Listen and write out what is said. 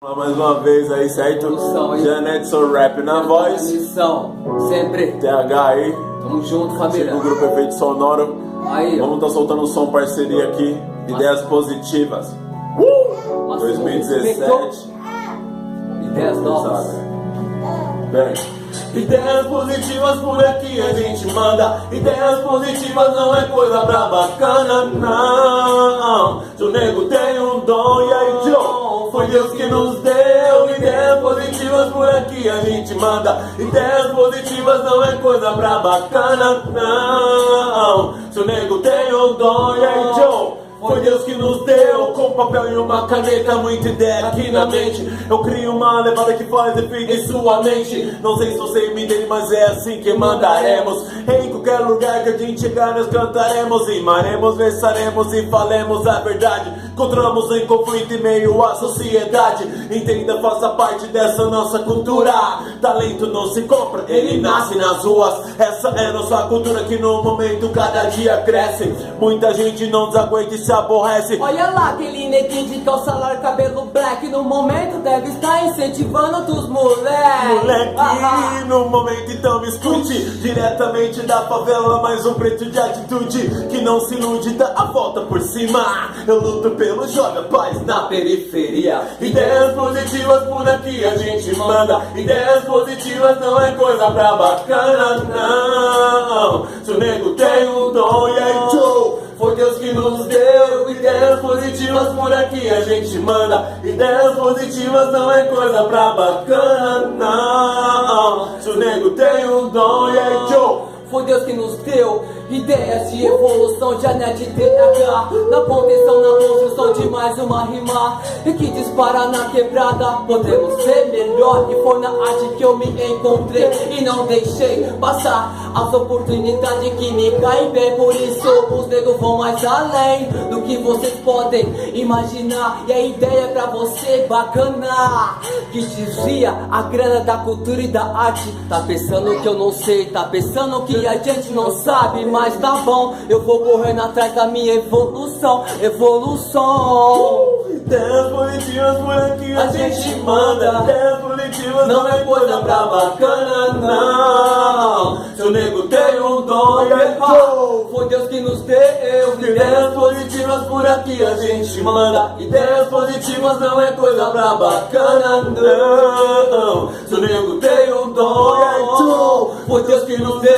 Mais uma vez aí, certo? Janetson Rap na voz. Missão, sempre. TH aí. Tamo junto, família. Chega o grupo Efeito Sonoro. Aí, vamos estar soltando um som parceria aqui. Ideias positivas. 2017. Ideias novas. Bem. Ideias positivas por aqui a gente manda. Ideias positivas não é coisa pra bacana, não. Se o nego tem um dom, e aí, Joe? Foi Deus que nos deu. Ideias positivas por aqui a gente manda. Ideias positivas não é coisa pra bacana, não. Se o nego tem um dom, e aí, Joe? Foi Deus que nos deu, com papel e uma caneta, muita ideia aqui na mente. Eu crio uma levada que faz efeito em sua mente. Não sei se você me entende, mas é assim que mandaremos. Em qualquer lugar que a gente chegar, nós cantaremos, rimaremos, versaremos e falemos a verdade. Encontramos em conflito em meio à sociedade. Entenda, faça parte dessa nossa cultura. Talento não se compra, ele nasce nas ruas. Essa é nossa cultura que no momento cada dia cresce. Muita gente não desaguenta e se aborrece. Olha lá aquele neguinho de calça larga, cabelo black. No momento deve estar incentivando dos moleques. Moleque, no momento então me escute. Diretamente da favela, mais um preto de atitude que não se ilude, dá a volta por cima. Eu luto pelo jovem paz na periferia. Ideias positivas por aqui a gente manda. Ideias positivas não é coisa pra bacana, não. Se o nego tem um dom, e aí, Joe? Foi Deus que nos deu. Ideias positivas por aqui a gente manda. Ideias positivas não é coisa pra bacana, não. Se o nego tem um dom, e aí, Joe? Foi Deus que nos deu ideias de evolução, Janete TH. Na contenção, na construção de mais uma rima e que dispara na quebrada. Podemos ser melhor e foi na arte que eu me encontrei e não deixei passar as oportunidades que me caem bem. Por isso os negros vão mais além do que vocês podem imaginar. E a ideia é pra você bacana, que desvia a grana da cultura e da arte. Tá pensando que eu não sei, tá pensando que a gente não sabe, mas tá bom, eu vou correndo atrás da minha evolução. Ideias positivas por aqui a gente manda. Ideias positivas não é coisa pra bacana, não. Se o nego tem um dom, e aí, foi Deus que nos deu. Ideias positivas por aqui a gente manda. Ideias positivas não é coisa pra bacana, não. Se o nego tem um dom, e aí, foi Deus que nos deu.